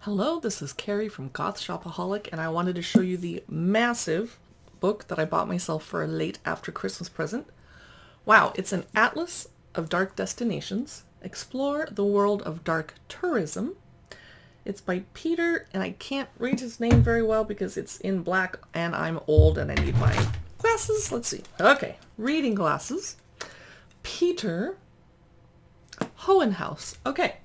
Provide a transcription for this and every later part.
Hello, this is Carrie from Goth Shopaholic, and I wanted to show you the massive book that I bought myself for a late after Christmas present. Wow, it's an atlas of dark destinations. Explore the world of dark tourism. It's by Peter, and I can't read his name very well because it's in black and I'm old and I need my glasses. Let's see. Okay, reading glasses. Peter Hohenhaus. Okay.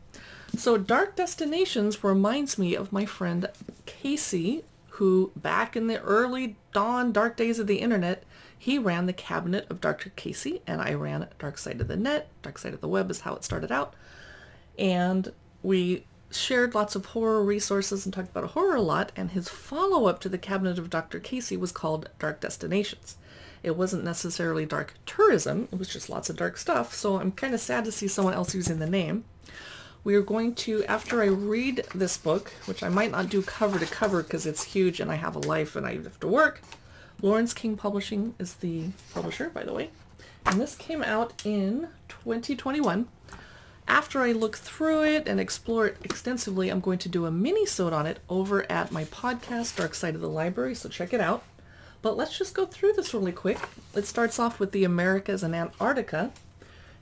So Dark Destinations reminds me of my friend Casey, who back in the early dawn dark days of the internet, he ran the cabinet of Dr. Casey and I ran Dark Side of the Net. Dark Side of the Web is how it started out. And we shared lots of horror resources and talked about horror a lot, and his follow-up to the cabinet of Dr. Casey was called Dark Destinations. It wasn't necessarily dark tourism, it was just lots of dark stuff, so I'm kind of sad to see someone else using the name. We are going to, after I read this book, which I might not do cover to cover because it's huge and I have a life and I have to work. Laurence King Publishing is the publisher, by the way. And this came out in 2021. After I look through it and explore it extensively, I'm going to do a mini-sode on it over at my podcast, Dark Side of the Library, so check it out. But let's just go through this really quick. It starts off with the Americas and Antarctica.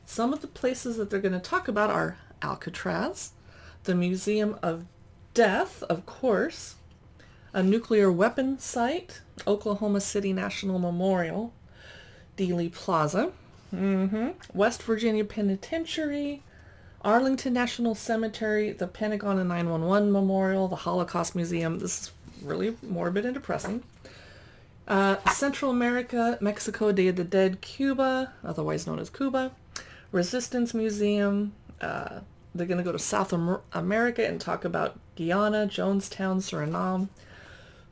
Some of the places that they're going to talk about are Alcatraz, the Museum of Death, of course, a nuclear weapon site, Oklahoma City National Memorial, Dealey Plaza, West Virginia Penitentiary, Arlington National Cemetery, the Pentagon and 911 Memorial, the Holocaust Museum. This is really morbid and depressing. Central America, Mexico, Day of the Dead, Cuba, otherwise known as Cuba, Resistance Museum. They're going to go to South America and talk about Guyana, Jonestown, Suriname.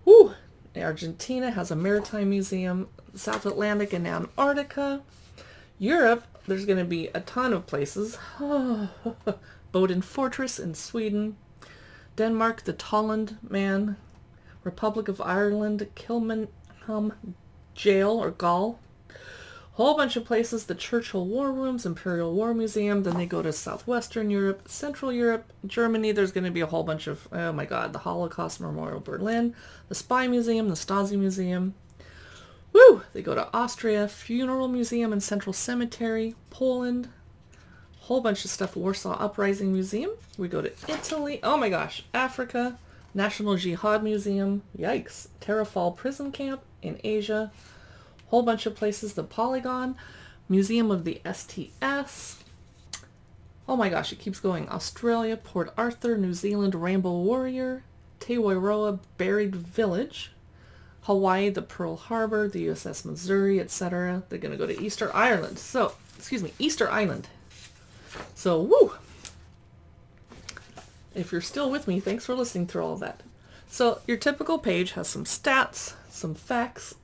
Woo! Argentina has a maritime museum. South Atlantic and Antarctica. Europe, there's going to be a ton of places. Boden Fortress in Sweden. Denmark, the Tolland Man. Republic of Ireland, Kilmainham Jail or Gaol. Whole bunch of places, the Churchill War Rooms, Imperial War Museum, then they go to Southwestern Europe, Central Europe, Germany, there's going to be a whole bunch of, oh my god, the Holocaust Memorial Berlin, the Spy Museum, the Stasi Museum. Woo! They go to Austria, Funeral Museum and Central Cemetery, Poland, whole bunch of stuff, Warsaw Uprising Museum. We go to Italy, oh my gosh, Africa, National Jihad Museum, yikes, Terrafal Prison Camp in Asia. Whole bunch of places, the Polygon, Museum of the STS. Oh my gosh, it keeps going. Australia, Port Arthur, New Zealand, Rainbow Warrior, Tawairoa Buried Village, Hawaii, the Pearl Harbor, the USS Missouri, etc. They're going to go to Easter Island. So, Easter Island. So, woo! If you're still with me, thanks for listening through all of that. So, your typical page has some stats, some facts,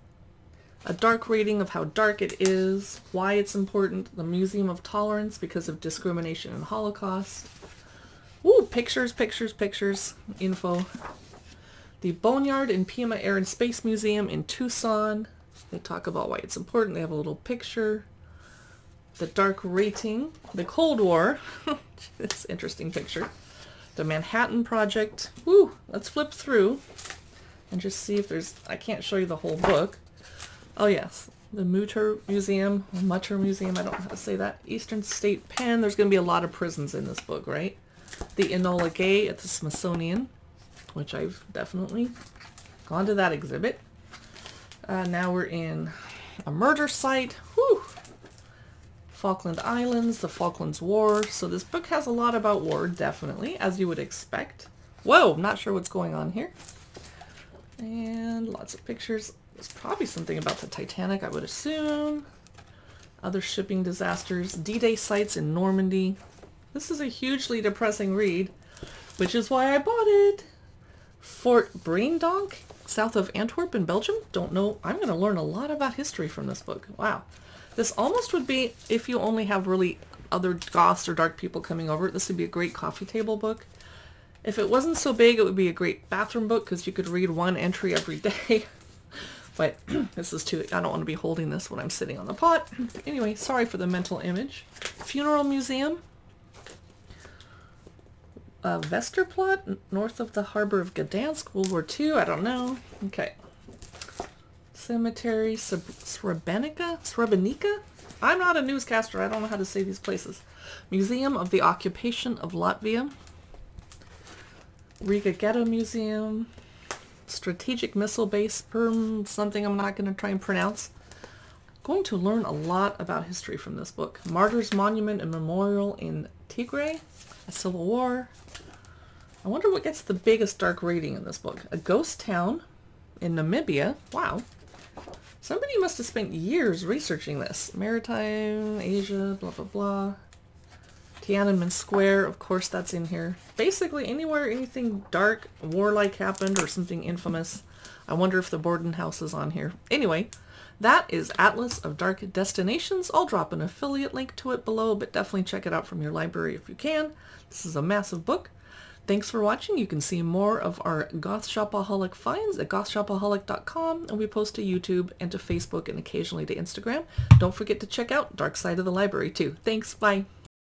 a dark rating of how dark it is, why it's important, the Museum of Tolerance because of discrimination and Holocaust. Ooh, pictures, info. The Boneyard and Pima Air and Space Museum in Tucson. They talk about why it's important. They have a little picture. The dark rating. The Cold War. It's an interesting picture. The Manhattan Project. Woo, let's flip through and just see if there's, I can't show you the whole book. Oh yes, the Mutter Museum, I don't know how to say that. Eastern State Pen, there's going to be a lot of prisons in this book, right? The Enola Gay at the Smithsonian, which I've definitely gone to that exhibit. Now we're in a murder site. Whew! Falkland Islands, the Falklands War. So this book has a lot about war, definitely, as you would expect. Whoa, I'm not sure what's going on here. And lots of pictures. There's probably something about the Titanic, I would assume. Other shipping disasters. D-Day sites in Normandy. This is a hugely depressing read, which is why I bought it. Fort Breendonk, south of Antwerp in Belgium. Don't know. I'm going to learn a lot about history from this book. Wow. This almost would be, if you only have really other goths or dark people coming over, this would be a great coffee table book. If it wasn't so big, it would be a great bathroom book because you could read one entry every day. But this is too, I don't want to be holding this when I'm sitting on the pot. Anyway, sorry for the mental image. Funeral Museum. Westerplatte, north of the harbor of Gdansk, World War II. I don't know. Okay. Cemetery, Srebrenica? I'm not a newscaster. I don't know how to say these places. Museum of the Occupation of Latvia. Riga Ghetto Museum. Strategic Missile Base, something I'm not going to try and pronounce. Going to learn a lot about history from this book. Martyrs Monument and Memorial in Tigray. A Civil War. I wonder what gets the biggest dark rating in this book. A ghost town in Namibia. Wow. Somebody must have spent years researching this. Maritime, Asia, blah, blah, blah. Tiananmen Square, of course that's in here. Basically anywhere anything dark, warlike happened or something infamous. I wonder if the Borden House is on here. Anyway, that is Atlas of Dark Destinations. I'll drop an affiliate link to it below, but definitely check it out from your library if you can. This is a massive book. Thanks for watching. You can see more of our Goth Shopaholic finds at gothshopaholic.com, and we post to YouTube and to Facebook and occasionally to Instagram. Don't forget to check out Dark Side of the Library too. Thanks. Bye.